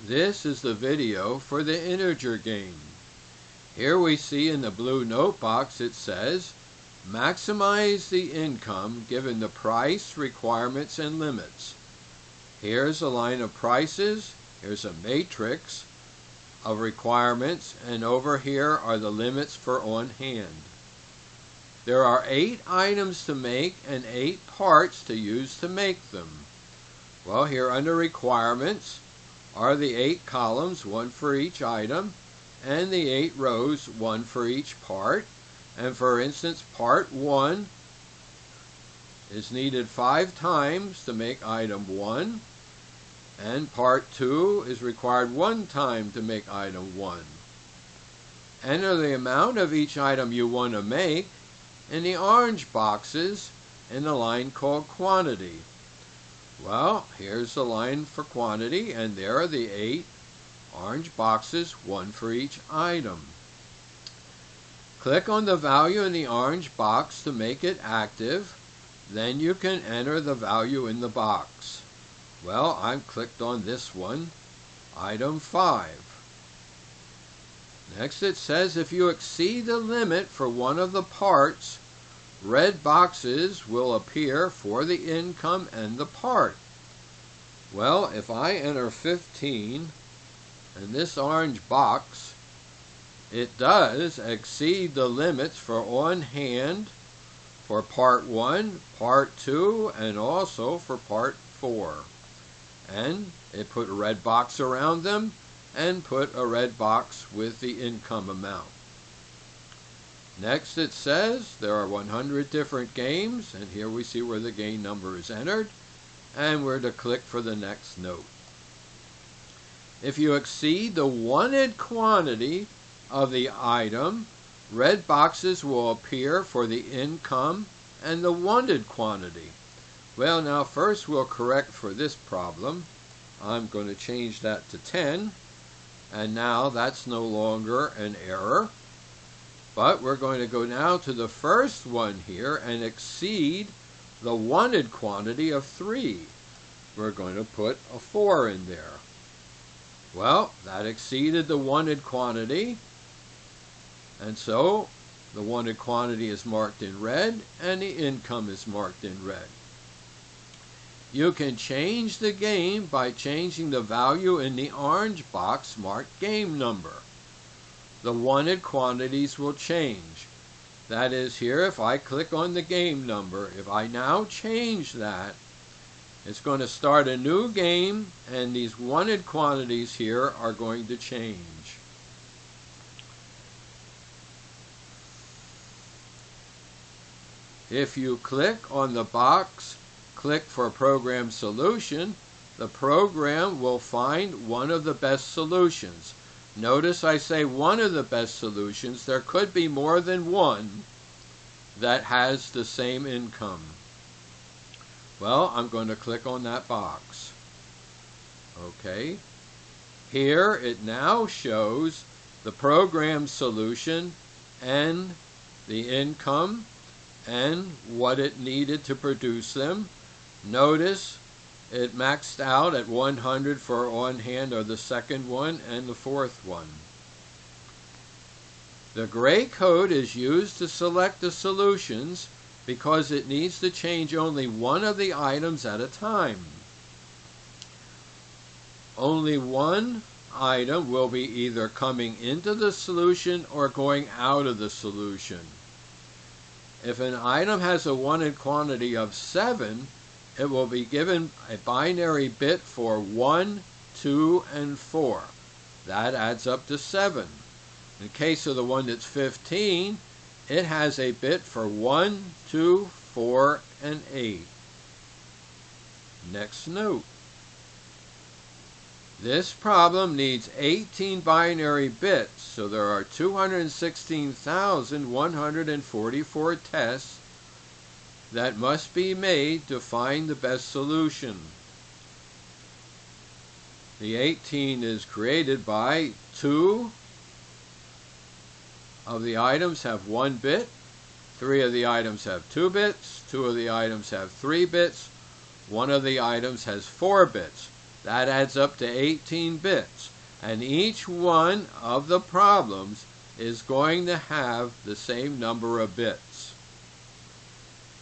This is the video for the integer game. Here we see in the blue note box it says, maximize the income given the price, requirements, and limits. Here's a line of prices, here's a matrix of requirements, and over here are the limits for on hand. There are 8 items to make and 8 parts to use to make them. Well, here under requirements are the 8 columns, 1 for each item, and the 8 rows, 1 for each part. And for instance, part 1 is needed 5 times to make item 1, and part 2 is required 1 time to make item 1. Enter the amount of each item you want to make in the orange boxes in the line called quantity. Well, here's the line for quantity, and there are the 8 orange boxes, 1 for each item. Click on the value in the orange box to make it active. Then you can enter the value in the box. Well, I've clicked on this one, item 5. Next it says if you exceed the limit for one of the parts, red boxes will appear for the income and the part. Well, if I enter 15 in this orange box, it does exceed the limits for on hand for part 1, part 2, and also for part 4. And it put a red box around them and put a red box with the income amount. Next it says there are 100 different games, and here we see where the game number is entered, and we're to click for the next note. If you exceed the wanted quantity of the item, red boxes will appear for the income and the wanted quantity. Well, now first we'll correct for this problem. I'm going to change that to 10, and now that's no longer an error. But we're going to go now to the first one here and exceed the wanted quantity of 3. We're going to put a 4 in there. Well, that exceeded the wanted quantity, and so the wanted quantity is marked in red and the income is marked in red. You can change the game by changing the value in the orange box marked game number. The wanted quantities will change. That is, here if I click on the game number, if I now change that, it's going to start a new game, and these wanted quantities here are going to change. If you click on the box, click for Program Solution, the program will find one of the best solutions. Notice I say one of the best solutions. There could be more than one that has the same income. Well, I'm going to click on that box. Okay. Here it now shows the program solution and the income and what it needed to produce them. Notice it maxed out at 100 for on hand, or the second one and the fourth one. The gray code is used to select the solutions because it needs to change only one of the items at a time. Only one item will be either coming into the solution or going out of the solution. If an item has a wanted quantity of 7, it will be given a binary bit for 1, 2, and 4. That adds up to 7. In the case of the one that's 15, it has a bit for 1, 2, 4, and 8. Next note. This problem needs 18 binary bits, so there are 216,144 tests that must be made to find the best solution. The 18 is created by 2 of the items have 1 bit, 3 of the items have 2 bits, 2 of the items have 3 bits, 1 of the items has 4 bits. That adds up to 18 bits. And each one of the problems is going to have the same number of bits.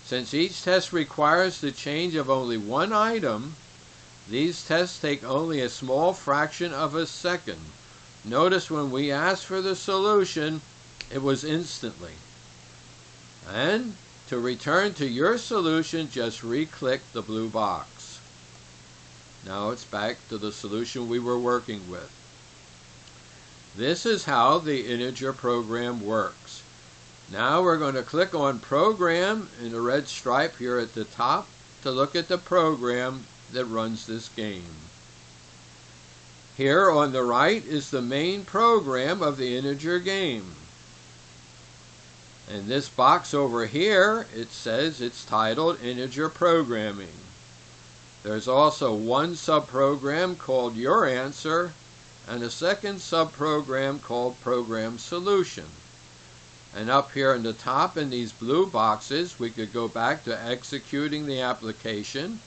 Since each test requires the change of only one item, these tests take only a small fraction of a second. Notice when we asked for the solution, it was instantly. And to return to your solution, just re-click the blue box. Now it's back to the solution we were working with. This is how the integer program works. Now we're going to click on Program in the red stripe here at the top to look at the program that runs this game. Here on the right is the main program of the integer game. And this box over here, it says it's titled Integer Programming. There's also one subprogram called Your Answer and a second subprogram called Program Solution. And up here in the top in these blue boxes, we could go back to executing the application.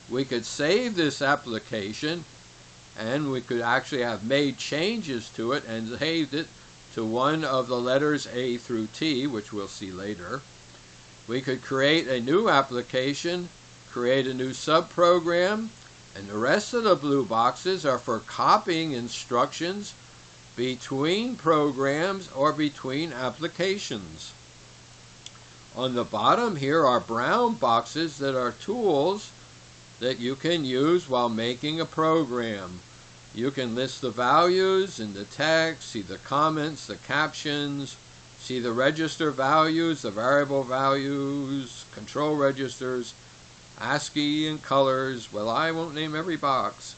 We could save this application, and we could actually have made changes to it and saved it to one of the letters A through T, which we'll see later. We could create a new application, create a new subprogram, and the rest of the blue boxes are for copying instructions between programs or between applications. On the bottom here are brown boxes that are tools that you can use while making a program. You can list the values in the text, see the comments, the captions, see the register values, the variable values, control registers, ASCII and colors. Well, I won't name every box.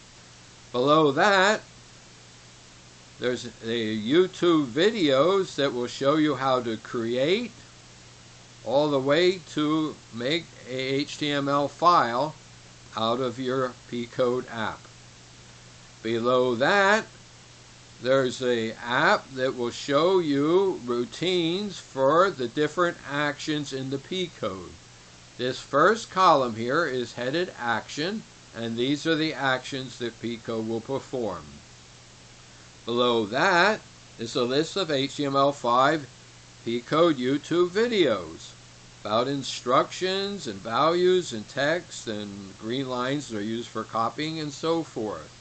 Below that, there's the YouTube videos that will show you how to create all the way to make a HTML file out of your P-Code app. Below that, there's an app that will show you routines for the different actions in the P-Code. This first column here is headed Action, and these are the actions that P-Code will perform. Below that is a list of HTML5 P-Code YouTube videos about instructions and values and text and green lines that are used for copying and so forth.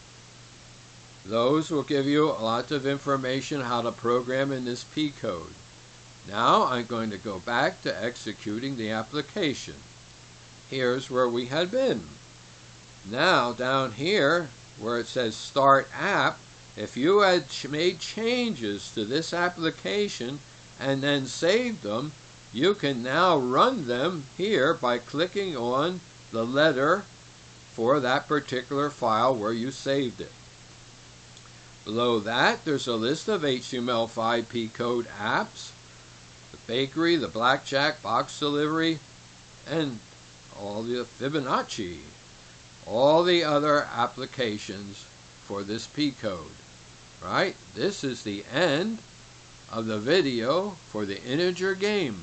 Those will give you a lot of information how to program in this P-Code. Now I'm going to go back to executing the application. Here's where we had been. Now down here where it says Start App, if you had made changes to this application and then saved them, you can now run them here by clicking on the letter for that particular file where you saved it. Below that, there's a list of HTML5 P-Code apps, the bakery, the blackjack, box delivery, and all the Fibonacci, all the other applications for this P-Code. Right? This is the end of the video for the integer game.